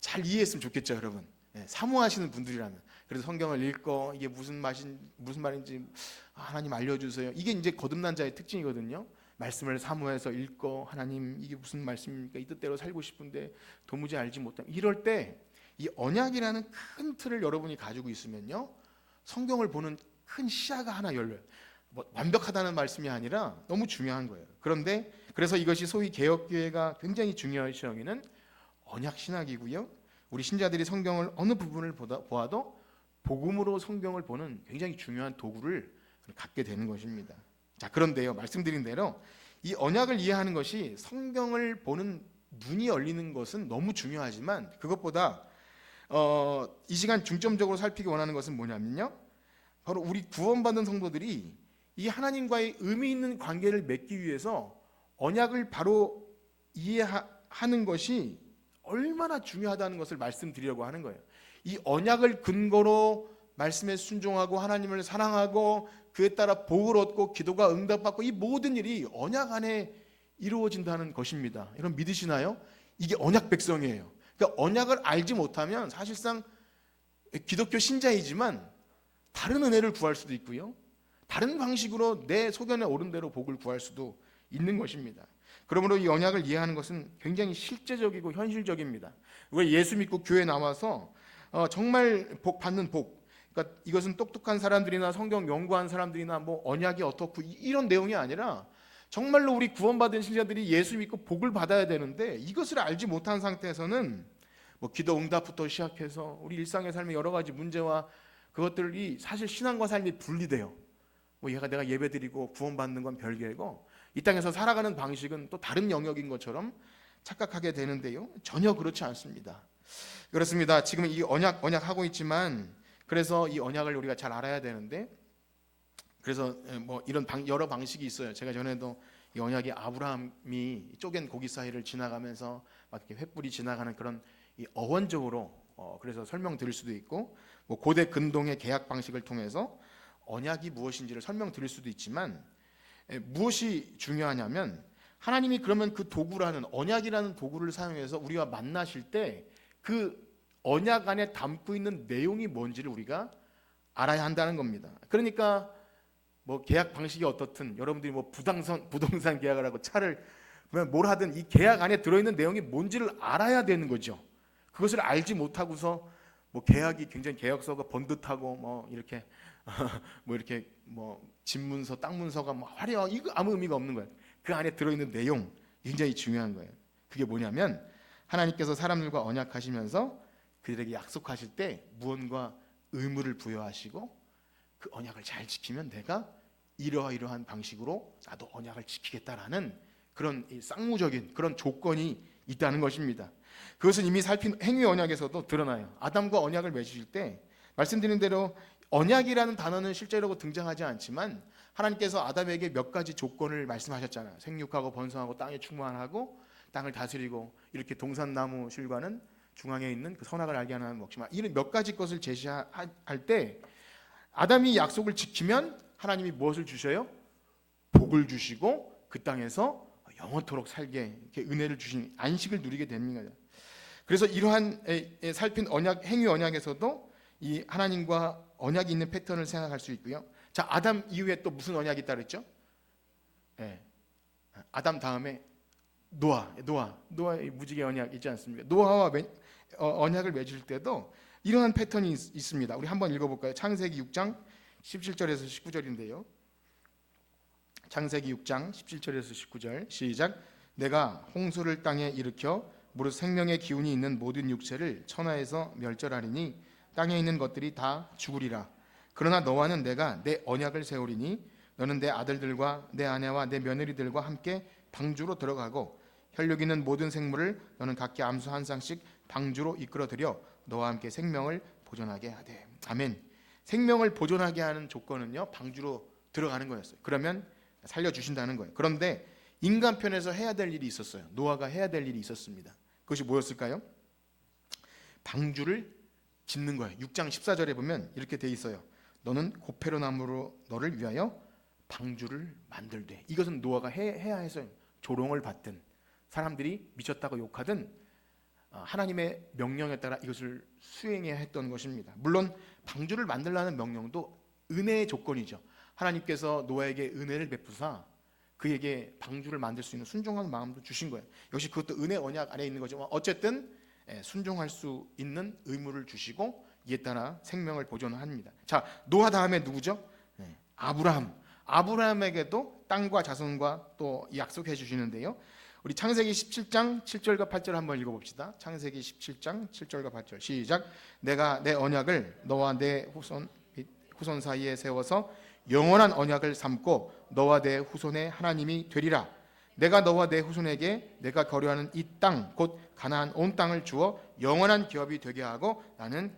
잘 이해했으면 좋겠죠, 여러분. 사모하시는 분들이라면. 그래서 성경을 읽고 이게 무슨 말인지 하나님 알려주세요. 이게 이제 거듭난 자의 특징이거든요. 말씀을 사모해서 읽고, 하나님 이게 무슨 말씀입니까? 이 뜻대로 살고 싶은데 도무지 알지 못함. 이럴 때 이 언약이라는 큰 틀을 여러분이 가지고 있으면요, 성경을 보는 큰 시야가 하나 열려요. 뭐 완벽하다는 말씀이 아니라 너무 중요한 거예요. 그런데 그래서 이것이 소위 개혁교회가 굉장히 중요시 여기는 언약 신학이고요. 우리 신자들이 성경을 어느 부분을 보아도 복음으로 성경을 보는 굉장히 중요한 도구를 갖게 되는 것입니다. 자, 그런데요, 말씀드린 대로 이 언약을 이해하는 것이 성경을 보는 눈이 열리는 것은 너무 중요하지만, 그것보다 이 시간 중점적으로 살피기 원하는 것은 뭐냐면요, 바로 우리 구원받은 성도들이 이 하나님과의 의미 있는 관계를 맺기 위해서 언약을 바로 이해하는 것이 얼마나 중요하다는 것을 말씀드리려고 하는 거예요. 이 언약을 근거로 말씀에 순종하고 하나님을 사랑하고 그에 따라 복을 얻고 기도가 응답받고, 이 모든 일이 언약 안에 이루어진다는 것입니다. 여러분 믿으시나요? 이게 언약 백성이에요. 그러니까 언약을 알지 못하면 사실상 기독교 신자이지만 다른 은혜를 구할 수도 있고요, 다른 방식으로 내 소견에 오른 대로 복을 구할 수도 있는 것입니다. 그러므로 이 언약을 이해하는 것은 굉장히 실제적이고 현실적입니다. 우리가 예수 믿고 교회 나와서 정말 복 받는 복, 그러니까 이것은 똑똑한 사람들이나 성경 연구한 사람들이나 뭐 언약이 어떻고 이런 내용이 아니라 정말로 우리 구원받은 신자들이 예수 믿고 복을 받아야 되는데, 이것을 알지 못한 상태에서는 뭐 기도 응답부터 시작해서 우리 일상의 삶의 여러 가지 문제와 그것들이 사실 신앙과 삶이 분리돼요. 뭐 내가 예배드리고 구원받는 건 별개고 이 땅에서 살아가는 방식은 또 다른 영역인 것처럼 착각하게 되는데요, 전혀 그렇지 않습니다. 그렇습니다. 지금 이 언약 하고 있지만, 그래서 이 언약을 우리가 잘 알아야 되는데, 그래서 뭐 이런 여러 방식이 있어요. 제가 전에도 이 언약이 아브라함이 쪼갠 고기 사이를 지나가면서 막 이렇게 횃불이 지나가는 그런 이 어원적으로 그래서 설명드릴 수도 있고, 뭐 고대 근동의 계약 방식을 통해서 언약이 무엇인지를 설명드릴 수도 있지만, 무엇이 중요하냐면 하나님이 그러면 그 도구라는 언약이라는 도구를 사용해서 우리와 만나실 때 그 언약 안에 담고 있는 내용이 뭔지를 우리가 알아야 한다는 겁니다. 그러니까 뭐 계약 방식이 어떻든 여러분들이 뭐 부동산 계약을 하고 차를 뭘 하든 이 계약 안에 들어있는 내용이 뭔지를 알아야 되는 거죠. 그것을 알지 못하고서 뭐 계약이 굉장히 계약서가 번듯하고 뭐 이렇게 뭐 집문서, 땅 문서가 뭐 화려하고 이거 아무 의미가 없는 거예요. 그 안에 들어있는 내용 굉장히 중요한 거예요. 그게 뭐냐면 하나님께서 사람들과 언약하시면서 그들에게 약속하실 때 무언가 의무를 부여하시고, 그 언약을 잘 지키면 내가 이러한 방식으로 나도 언약을 지키겠다라는 그런 쌍무적인 그런 조건이 있다는 것입니다. 그것은 이미 살핀 행위 언약에서도 드러나요. 아담과 언약을 맺으실 때 말씀드린 대로 언약이라는 단어는 실제로 등장하지 않지만 하나님께서 아담에게 몇 가지 조건을 말씀하셨잖아요. 생육하고 번성하고 땅에 충만하고 땅을 다스리고, 이렇게 동산나무 실과는 중앙에 있는 그 선악을 알게 하는 먹지 마, 이런 몇 가지 것을 제시할 때 아담이 약속을 지키면 하나님이 무엇을 주셔요? 복을 주시고 그 땅에서 영원토록 살게 이렇게 은혜를 주신 안식을 누리게 됩니다. 그래서 이러한 살핀 언약, 행위 언약에서도 이 하나님과 언약이 있는 패턴을 생각할 수 있고요. 자, 아담 이후에 또 무슨 언약이 있다 그랬죠? 아담 다음에 노아의 무지개 언약 있지 않습니까? 노아와 언약을 맺을 때도 이러한 패턴이 있습니다. 우리 한번 읽어볼까요? 창세기 6장 17절에서 19절인데요. 창세기 6장 17절에서 19절 시작. 내가 홍수를 땅에 일으켜 무릇 생명의 기운이 있는 모든 육체를 천하에서 멸절하리니 땅에 있는 것들이 다 죽으리라. 그러나 너와는 내가 내 언약을 세우리니 너는 내 아들들과 내 아내와 내 며느리들과 함께 방주로 들어가고 혈육 있는 모든 생물을 너는 각기 암수 한 쌍씩 방주로 이끌어들여 너와 함께 생명을 보존하게 하되. 아멘. 생명을 보존하게 하는 조건은요, 방주로 들어가는 거였어요. 그러면 살려주신다는 거예요. 그런데 인간 편에서 해야 될 일이 있었어요. 노아가 해야 될 일이 있었습니다. 그것이 뭐였을까요? 방주를 짓는 거예요. 6장 14절에 보면 이렇게 돼 있어요. 너는 고페로 나무로 너를 위하여 방주를 만들되. 이것은 노아가 해야 해서 조롱을 받든 사람들이 미쳤다고 욕하든 하나님의 명령에 따라 이것을 수행해야 했던 것입니다. 물론 방주를 만들라는 명령도 은혜의 조건이죠. 하나님께서 노아에게 은혜를 베푸사 그에게 방주를 만들 수 있는 순종한 마음도 주신 거예요. 역시 그것도 은혜 언약 안에 있는 거죠. 어쨌든 순종할 수 있는 의무를 주시고 이에 따라 생명을 보존합니다. 자, 노아 다음에 누구죠? 아브라함. 아브라함에게도 땅과 자손과 또 약속해 주시는데요. 우리 창세기 17장 7절과 8절 한번 읽어봅시다. 창세기 17장 7절과 8절 시작. 내가 내 언약을 너와 내 후손 사이에 세워서 영원한 언약을 삼고 너와 내 후손의 하나님이 되리라. 내가 너와 내 후손에게 내가 거류하는 이 땅 곧 가나안 온 땅을 주어 영원한 기업이 되게 하고 나는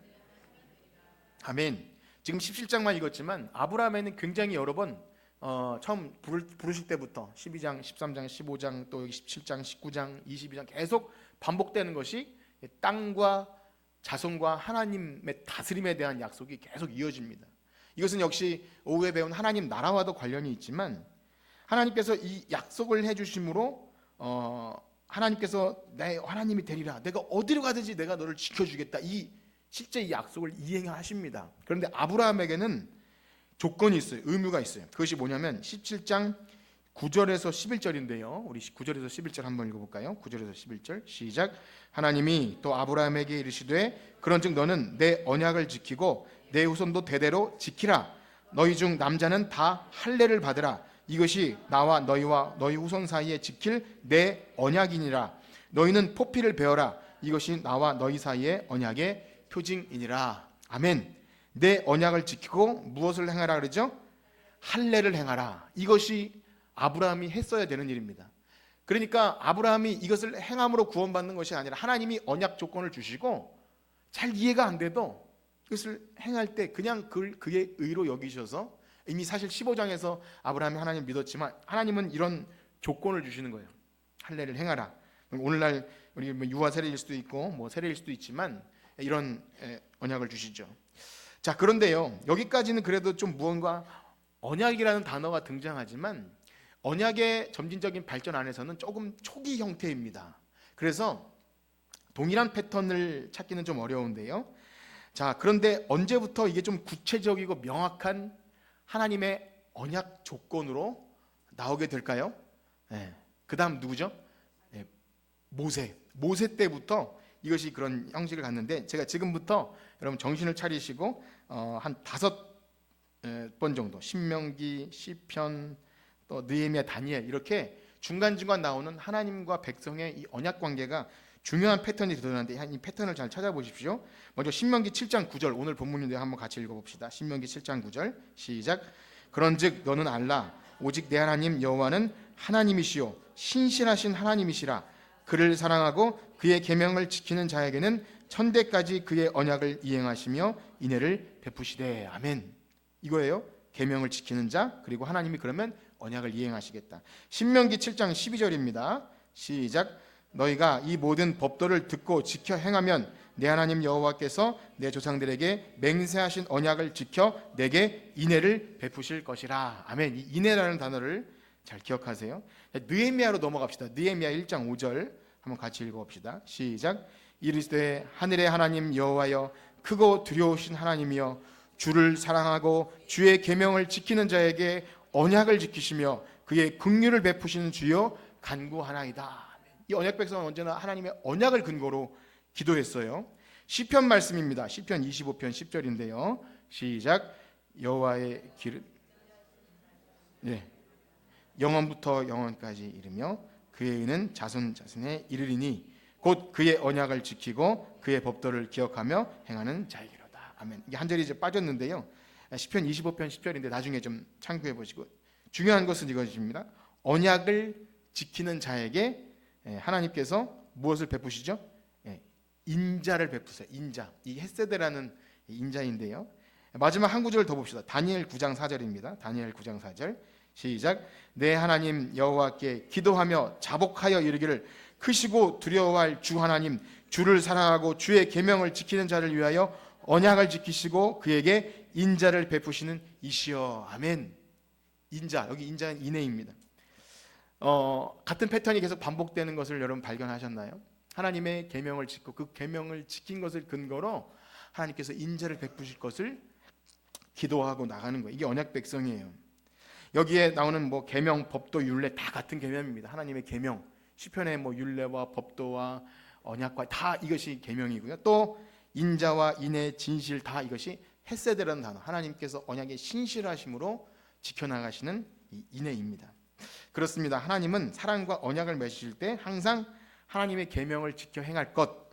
아멘. 지금 17장만 읽었지만 아브라함에는 굉장히 여러 번 처음 부르실 때부터 12장, 13장, 15장 또 여기 17장, 19장, 22장 계속 반복되는 것이 땅과 자손과 하나님의 다스림에 대한 약속이 계속 이어집니다. 이것은 역시 오후에 배운 하나님 나라와도 관련이 있지만 하나님께서 이 약속을 해주심으로 하나님께서 내 하나님이 되리라. 내가 어디로 가든지 내가 너를 지켜주겠다. 실제 이 약속을 이행하십니다. 그런데 아브라함에게는 조건이 있어요. 의무가 있어요. 그것이 뭐냐면 17장 9절에서 11절인데요. 우리 9절에서 11절 한번 읽어볼까요? 9절에서 11절 시작. 하나님이 또 아브라함에게 이르시되 그런즉 너는 내 언약을 지키고 내 후손도 대대로 지키라. 너희 중 남자는 다 할례를 받으라. 이것이 나와 너희와 너희 후손 사이에 지킬 내 언약이니라. 너희는 포피를 베어라. 이것이 나와 너희 사이의 언약의 표징이니라. 아멘. 내 언약을 지키고 무엇을 행하라 그러죠? 할례를 행하라. 이것이 아브라함이 했어야 되는 일입니다. 그러니까 아브라함이 이것을 행함으로 구원받는 것이 아니라 하나님이 언약 조건을 주시고 잘 이해가 안 돼도 이것을 행할 때 그냥 그의 의로 여기셔서 이미 사실 15장에서 아브라함이 하나님 믿었지만 하나님은 이런 조건을 주시는 거예요. 할례를 행하라. 오늘날 우리 유아 세례일 수도 있고 뭐 세례일 수도 있지만 이런 언약을 주시죠. 자, 그런데요, 여기까지는 그래도 좀 무언가 언약이라는 단어가 등장하지만 언약의 점진적인 발전 안에서는 조금 초기 형태입니다. 그래서 동일한 패턴을 찾기는 좀 어려운데요. 자, 그런데 언제부터 이게 좀 구체적이고 명확한 하나님의 언약 조건으로 나오게 될까요? 그 다음 누구죠? 모세 때부터 이것이 그런 형식을 갖는데 제가 지금부터 여러분 정신을 차리시고 한 5번 정도 신명기, 시편, 또 느헤미야, 다니엘 이렇게 중간중간 나오는 하나님과 백성의 이 언약 관계가 중요한 패턴이 드러나는데 이 패턴을 잘 찾아보십시오. 먼저 신명기 7장 9절 오늘 본문인데 한번 같이 읽어봅시다. 신명기 7장 9절 시작. 그런즉 너는 알라 오직 내 하나님 여호와는 하나님이시요 신실하신 하나님이시라. 그를 사랑하고 그의 계명을 지키는 자에게는 천대까지 그의 언약을 이행하시며 인애를 베푸시되. 아멘. 이거예요. 계명을 지키는 자 그리고 하나님이 그러면 언약을 이행하시겠다. 신명기 7장 12절입니다. 시작. 너희가 이 모든 법도를 듣고 지켜 행하면 내 하나님 여호와께서 내 조상들에게 맹세하신 언약을 지켜 내게 인애를 베푸실 것이라. 아멘. 이 인애라는 단어를 잘 기억하세요. 느헤미야로 넘어갑시다. 느헤미야 1장 5절 한번 같이 읽어봅시다. 시작. 이르시되 하늘의 하나님 여호와여 크고 두려우신 하나님이여 주를 사랑하고 주의 계명을 지키는 자에게 언약을 지키시며 그의 긍휼을 베푸시는 주여 간구하나이다. 이 언약 백성은 언제나 하나님의 언약을 근거로 기도했어요. 시편 말씀입니다. 시편 25편 10절인데요. 시작. 여호와의 길은 영원부터 영원까지 이르며 그의 의는 자손 자손에 이르리니 곧 그의 언약을 지키고 그의 법도를 기억하며 행하는 자이기로다. 아멘. 이게 한 절이 이제 빠졌는데요. 시편 25편 10절인데 나중에 좀 참고해 보시고, 중요한 것은 이것입니다. 언약을 지키는 자에게 하나님께서 무엇을 베푸시죠? 인자를 베푸세요. 인자. 이 헤세드라는 인자인데요. 마지막 한 구절 더 봅시다. 다니엘 9장 4절입니다. 다니엘 9장 4절 시작. 내 하나님 여호와께 기도하며 자복하여 이르기를 크시고 두려워할 주 하나님, 주를 사랑하고 주의 계명을 지키는 자를 위하여 언약을 지키시고 그에게 인자를 베푸시는 이시여. 아멘. 인자, 여기 인자는 인애입니다. 같은 패턴이 계속 반복되는 것을 여러분 발견하셨나요? 하나님의 계명을 지키고 그 계명을 지킨 것을 근거로 하나님께서 인자를 베푸실 것을 기도하고 나가는 거예요. 이게 언약 백성이에요. 여기에 나오는 뭐 계명, 법도, 율례 다 같은 개념입니다. 하나님의 계명, 시편의 뭐 율례와 법도와 언약과 다 이것이 계명이고요. 또 인자와 인애, 진실 다 이것이 헤세드라는 단어, 하나님께서 언약의 신실하심으로 지켜나가시는 이 인애입니다. 그렇습니다. 하나님은 사랑과 언약을 맺으실 때 항상 하나님의 계명을 지켜 행할 것,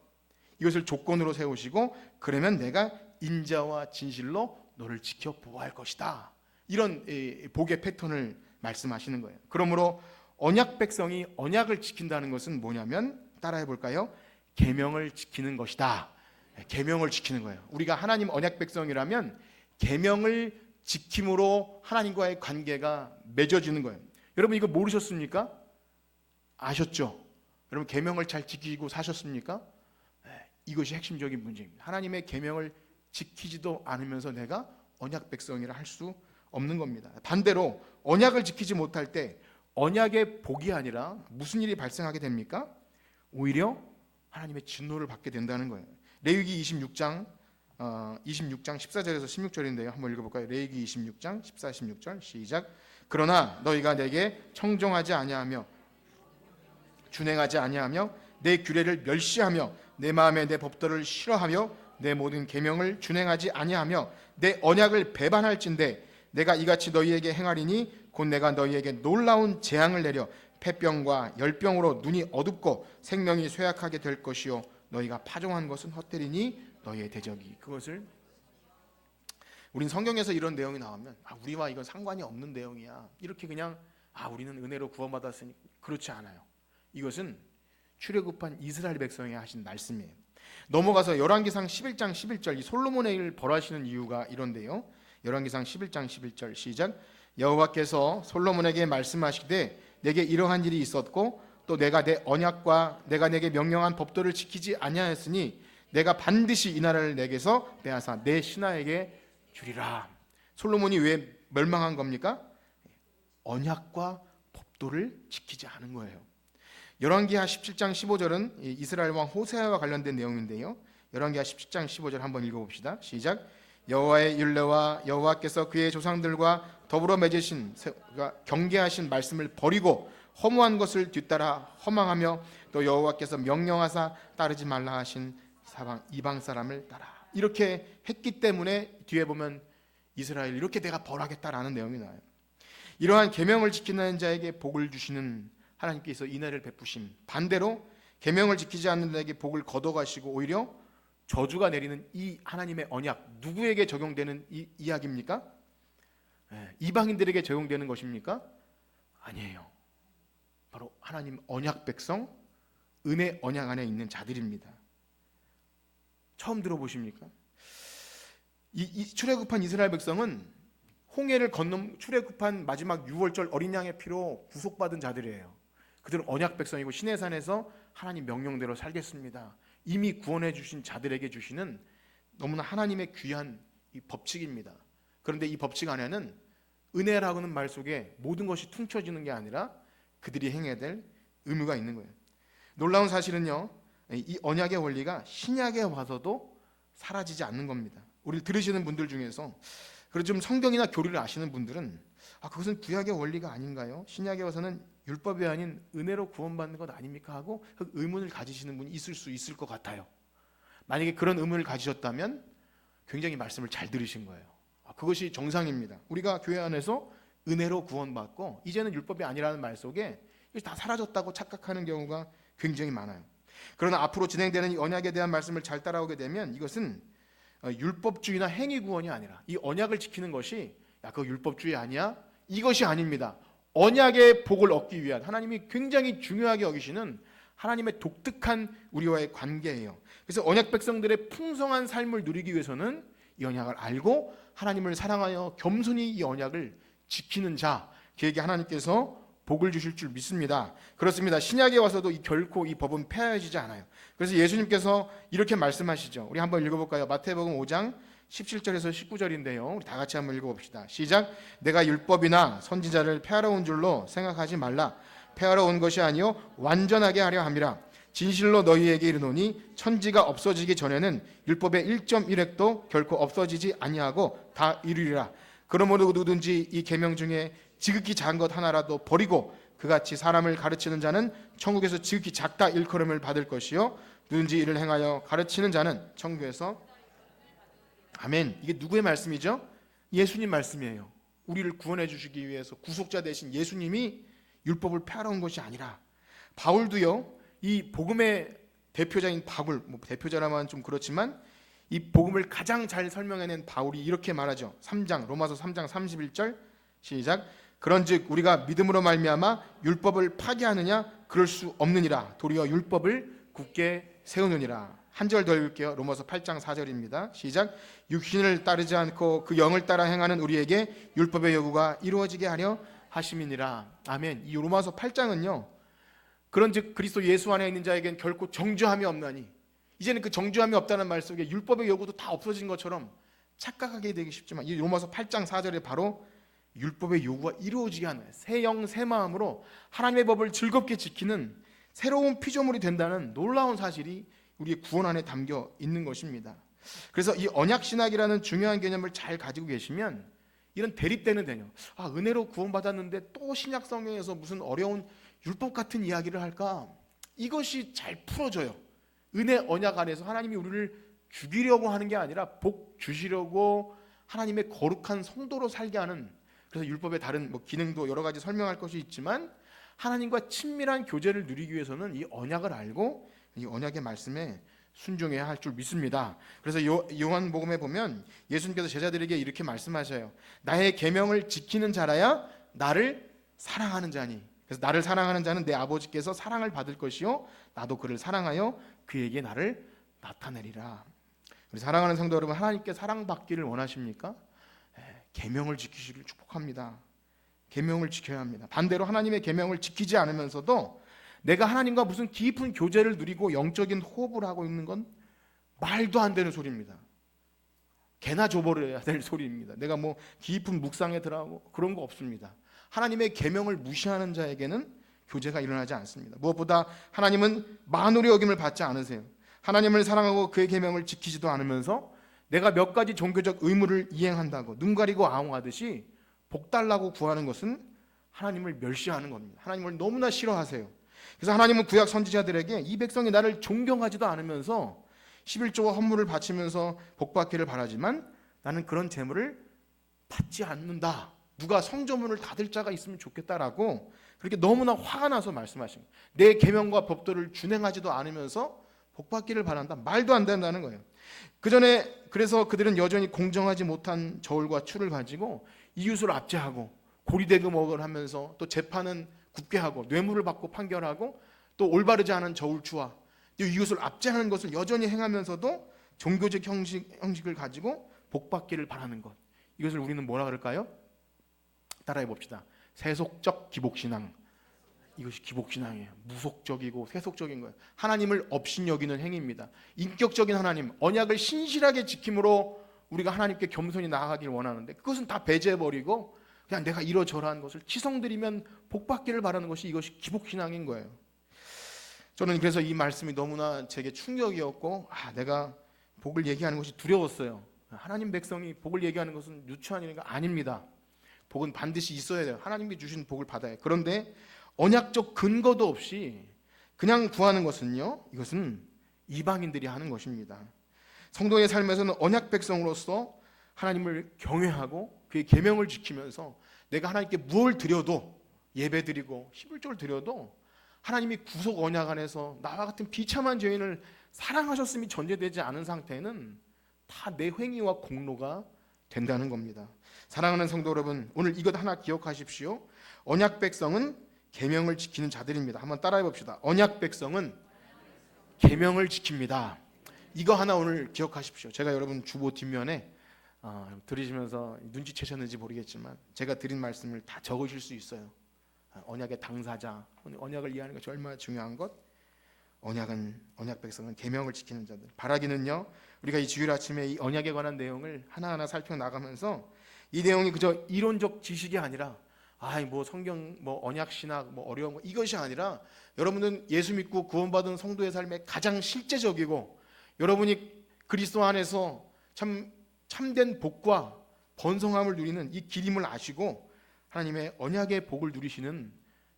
이것을 조건으로 세우시고 그러면 내가 인자와 진실로 너를 지켜 보호할 것이다. 이런 복의 패턴을 말씀하시는 거예요. 그러므로 언약 백성이 언약을 지킨다는 것은 뭐냐면 따라해 볼까요? 계명을 지키는 것이다. 계명을 지키는 거예요. 우리가 하나님 언약 백성이라면 계명을 지킴으로 하나님과의 관계가 맺어지는 거예요. 여러분 이거 모르셨습니까? 아셨죠? 여러분 계명을 잘 지키고 사셨습니까? 이것이 핵심적인 문제입니다. 하나님의 계명을 지키지도 않으면서 내가 언약 백성이라 할 수 없는 겁니다. 반대로 언약을 지키지 못할 때 언약의 복이 아니라 무슨 일이 발생하게 됩니까? 오히려 하나님의 진노를 받게 된다는 거예요. 레위기 26장 14절에서 16절인데요. 한번 읽어볼까요? 레위기 26장 14, 16절 시작. 그러나 너희가 내게 청종하지 아니하며 준행하지 아니하며 내 규례를 멸시하며 내 마음에 내 법도를 싫어하며 내 모든 계명을 준행하지 아니하며 내 언약을 배반할진대 내가 이같이 너희에게 행하리니 곧 내가 너희에게 놀라운 재앙을 내려 폐병과 열병으로 눈이 어둡고 생명이 쇠약하게 될 것이요 너희가 파종한 것은 헛되리니 너희의 대적이. 그것을 우린 성경에서 이런 내용이 나오면 우리와 이건 상관이 없는 내용이야 이렇게 그냥 우리는 은혜로 구원받았으니, 그렇지 않아요. 이것은 출애굽한 이스라엘 백성이 하신 말씀이에요. 넘어가서 열왕기상 11장 11절, 이 솔로몬의 일을 벌하시는 이유가 이런데요. 열왕기상 11장 11절 시작. 여호와께서 솔로몬에게 말씀하시되 내게 이러한 일이 있었고 또 내가 내 언약과 내가 내게 명령한 법도를 지키지 아니하였으니 내가 반드시 이 나라를 내게서 빼앗아 내 신하에게 주리라. 솔로몬이 왜 멸망한 겁니까? 언약과 법도를 지키지 않은 거예요. 열왕기하 17장 15절은 이스라엘 왕 호세아와 관련된 내용인데요. 열왕기하 17장 15절 한번 읽어봅시다. 시작. 여호와의 율례와 여호와께서 그의 조상들과 더불어 맺으신 경계하신 말씀을 버리고 허무한 것을 뒤따라 허망하며 또 여호와께서 명령하사 따르지 말라 하신 이방 사람을 따라. 이렇게 했기 때문에 뒤에 보면 이스라엘 이렇게 내가 벌하겠다라는 내용이 나와요. 이러한 계명을 지키는 자에게 복을 주시는 하나님께서 인애를 베푸심, 반대로 계명을 지키지 않는 자에게 복을 거둬가시고 오히려 저주가 내리는 이 하나님의 언약, 누구에게 적용되는 이야기입니까? 이방인들에게 적용되는 것입니까? 아니에요. 바로 하나님 언약 백성, 은혜 언약 안에 있는 자들입니다. 처음 들어보십니까? 이 출애굽한 이스라엘 백성은 홍해를 건너 출애굽한 마지막 6월절 어린 양의 피로 구속받은 자들이에요. 그들은 언약 백성이고 시내산에서 하나님 명령대로 살겠습니다. 이미 구원해 주신 자들에게 주시는 너무나 하나님의 귀한 이 법칙입니다. 그런데 이 법칙 안에는 은혜라고는 말 속에 모든 것이 퉁쳐지는 게 아니라 그들이 행해야 될 의무가 있는 거예요. 놀라운 사실은요, 이 언약의 원리가 신약에 와서도 사라지지 않는 겁니다. 우리 들으시는 분들 중에서 그리고 좀 성경이나 교리를 아시는 분들은 그것은 구약의 원리가 아닌가요? 신약에 와서는 율법이 아닌 은혜로 구원받는 것 아닙니까? 하고 그 의문을 가지시는 분이 있을 수 있을 것 같아요. 만약에 그런 의문을 가지셨다면 굉장히 말씀을 잘 들으신 거예요. 그것이 정상입니다. 우리가 교회 안에서 은혜로 구원받고 이제는 율법이 아니라는 말 속에 이것이 다 사라졌다고 착각하는 경우가 굉장히 많아요. 그러나 앞으로 진행되는 이 언약에 대한 말씀을 잘 따라오게 되면 이것은 율법주의나 행위구원이 아니라 이 언약을 지키는 것이 야 그거 율법주의 아니야? 이것이 아닙니다. 언약의 복을 얻기 위한 하나님이 굉장히 중요하게 여기시는 하나님의 독특한 우리와의 관계예요. 그래서 언약 백성들의 풍성한 삶을 누리기 위해서는 이 언약을 알고 하나님을 사랑하여 겸손히 이 언약을 지키는 자, 그에게 하나님께서 복을 주실 줄 믿습니다. 그렇습니다. 신약에 와서도 결코 이 법은 폐하여지지 않아요. 그래서 예수님께서 이렇게 말씀하시죠. 우리 한번 읽어볼까요? 마태복음 5장 17절에서 19절인데요. 우리 다 같이 한번 읽어봅시다. 시작. 내가 율법이나 선지자를 폐하러 온 줄로 생각하지 말라. 폐하러 온 것이 아니요 완전하게 하려 함이라. 진실로 너희에게 이르노니 천지가 없어지기 전에는 율법의 1.1획도 결코 없어지지 아니하고 다 이루리라. 그러므로 누구든지 이 계명 중에 지극히 작은 것 하나라도 버리고 그같이 사람을 가르치는 자는 천국에서 지극히 작다 일컬음을 받을 것이요 누군지 이를 행하여 가르치는 자는 천국에서 아멘. 이게 누구의 말씀이죠? 예수님 말씀이에요. 우리를 구원해 주시기 위해서 구속자 되신 예수님이 율법을 폐하러 온 것이 아니라 바울도요. 이 복음의 대표자인 바울, 대표자라면 좀 그렇지만 이 복음을 가장 잘 설명해낸 바울이 이렇게 말하죠. 3장 로마서 3장 31절 시작. 그런즉 우리가 믿음으로 말미암아 율법을 파기하느냐 그럴 수 없느니라. 도리어 율법을 굳게 세우느니라. 한 절 더 읽을게요. 로마서 8장 4절입니다. 시작. 육신을 따르지 않고 그 영을 따라 행하는 우리에게 율법의 요구가 이루어지게 하려 하심이니라. 아멘. 이 로마서 8장은요. 그런즉 그리스도 예수 안에 있는 자에겐 결코 정죄함이 없나니 이제는 그 정죄함이 없다는 말 속에 율법의 요구도 다 없어진 것처럼 착각하게 되기 쉽지만 이 로마서 8장 4절에 바로 율법의 요구가 이루어지게 하는 새 영 새 마음으로 하나님의 법을 즐겁게 지키는 새로운 피조물이 된다는 놀라운 사실이 우리의 구원 안에 담겨 있는 것입니다. 그래서 이 언약신학이라는 중요한 개념을 잘 가지고 계시면 이런 대립되는 개념, 은혜로 구원받았는데 또 신약 성경에서 무슨 어려운 율법 같은 이야기를 할까? 이것이 잘 풀어져요. 은혜 언약 안에서 하나님이 우리를 죽이려고 하는 게 아니라 복 주시려고 하나님의 거룩한 성도로 살게 하는, 그래서 율법의 다른 기능도 여러 가지 설명할 것이 있지만 하나님과 친밀한 교제를 누리기 위해서는 이 언약을 알고 이 언약의 말씀에 순종해야 할 줄 믿습니다. 그래서 요한복음에 보면 예수님께서 제자들에게 이렇게 말씀하셔요. 나의 계명을 지키는 자라야 나를 사랑하는 자니. 그래서 나를 사랑하는 자는 내 아버지께서 사랑을 받을 것이요 나도 그를 사랑하여 그에게 나를 나타내리라. 우리 사랑하는 성도 여러분, 하나님께 사랑받기를 원하십니까? 계명을 지키시길 축복합니다. 계명을 지켜야 합니다. 반대로 하나님의 계명을 지키지 않으면서도 내가 하나님과 무슨 깊은 교제를 누리고 영적인 호흡을 하고 있는 건 말도 안 되는 소리입니다. 개나 줘버려야 될 소리입니다. 내가 깊은 묵상에 들어가고 그런 거 없습니다. 하나님의 계명을 무시하는 자에게는 교제가 일어나지 않습니다. 무엇보다 하나님은 만홀의 여김을 받지 않으세요. 하나님을 사랑하고 그의 계명을 지키지도 않으면서 내가 몇 가지 종교적 의무를 이행한다고 눈 가리고 아웅하듯이 복 달라고 구하는 것은 하나님을 멸시하는 겁니다. 하나님을 너무나 싫어하세요. 그래서 하나님은 구약 선지자들에게 이 백성이 나를 존경하지도 않으면서 11조와 헌물을 바치면서 복받기를 바라지만 나는 그런 재물을 받지 않는다. 누가 성전문을 닫을 자가 있으면 좋겠다라고 그렇게 너무나 화가 나서 말씀하십니다. 내 계명과 법도를 준행하지도 않으면서 복받기를 바란다. 말도 안 된다는 거예요. 그래서 그들은 여전히 공정하지 못한 저울과 추를 가지고 이웃을 압제하고 고리대금업을 하면서 또 재판은 굳게 하고 뇌물을 받고 판결하고 또 올바르지 않은 저울추와 이웃을 압제하는 것을 여전히 행하면서도 종교적 형식을 가지고 복받기를 바라는 것, 이것을 우리는 뭐라 그럴까요? 따라해 봅시다. 세속적 기복신앙. 이것이 기복신앙이에요. 무속적이고 세속적인 거예요. 하나님을 업신여기는 행위입니다. 인격적인 하나님, 언약을 신실하게 지킴으로 우리가 하나님께 겸손히 나아가길 원하는데 그것은 다 배제해버리고 그냥 내가 이러저러한 것을 치성드리면 복받기를 바라는 것이 이것이 기복신앙인 거예요. 저는 그래서 이 말씀이 너무나 제게 충격이었고 내가 복을 얘기하는 것이 두려웠어요. 하나님 백성이 복을 얘기하는 것은 유치한 일인가? 아닙니다. 복은 반드시 있어야 돼요. 하나님이 주신 복을 받아야 해요. 그런데 언약적 근거도 없이 그냥 구하는 것은요, 이것은 이방인들이 하는 것입니다. 성도의 삶에서는 언약 백성으로서 하나님을 경외하고 그의 계명을 지키면서 내가 하나님께 무엇을 드려도 예배드리고 11조를 드려도 하나님이 구속 언약 안에서 나와 같은 비참한 죄인을 사랑하셨음이 전제되지 않은 상태는 다 내 행위와 공로가 된다는 겁니다. 사랑하는 성도 여러분, 오늘 이것 하나 기억하십시오. 언약 백성은 계명을 지키는 자들입니다. 한번 따라해 봅시다. 언약 백성은 계명을 지킵니다. 이거 하나 오늘 기억하십시오. 제가 여러분 주보 뒷면에 들으시면서 눈치채셨는지 모르겠지만 제가 드린 말씀을 다 적으실 수 있어요. 언약의 당사자, 언약을 이해하는 것이 얼마나 중요한 것. 언약 백성은 계명을 지키는 자들. 바라기는요, 우리가 이 주일 아침에 이 언약에 관한 내용을 하나하나 살펴나가면서 이 내용이 그저 이론적 지식이 아니라 뭐 성경 뭐 언약 신학 뭐 어려운 거 이것이 아니라 여러분은 예수 믿고 구원받은 성도의 삶에 가장 실제적이고 여러분이 그리스도 안에서 참된 복과 번성함을 누리는 이 길임을 아시고 하나님의 언약의 복을 누리시는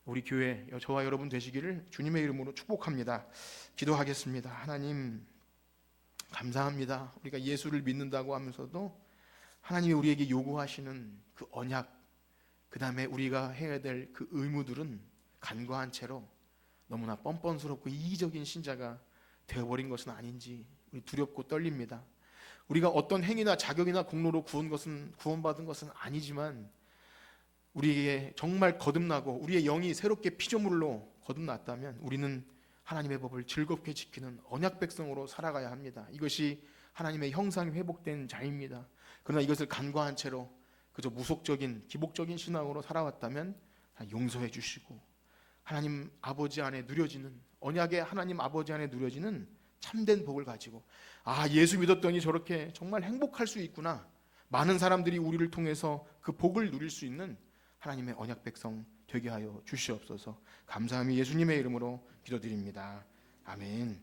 우리 교회 저와 여러분 되시기를 주님의 이름으로 축복합니다. 기도하겠습니다. 하나님 감사합니다. 우리가 예수를 믿는다고 하면서도 하나님이 우리에게 요구하시는 그 언약, 그 다음에 우리가 해야 될 그 의무들은 간과한 채로 너무나 뻔뻔스럽고 이기적인 신자가 되어버린 것은 아닌지 우리 두렵고 떨립니다. 우리가 어떤 행위나 자격이나 공로로 구원받은 것은 아니지만 우리에게 정말 거듭나고 우리의 영이 새롭게 피조물로 거듭났다면 우리는 하나님의 법을 즐겁게 지키는 언약 백성으로 살아가야 합니다. 이것이 하나님의 형상이 회복된 자입니다. 그러나 이것을 간과한 채로 그저 무속적인 기복적인 신앙으로 살아왔다면 용서해 주시고 하나님 아버지 안에 누려지는 언약의 하나님 아버지 안에 누려지는 참된 복을 가지고 예수 믿었더니 저렇게 정말 행복할 수 있구나. 많은 사람들이 우리를 통해서 그 복을 누릴 수 있는 하나님의 언약 백성 되게 하여 주시옵소서. 감사함이 예수님의 이름으로 기도드립니다. 아멘.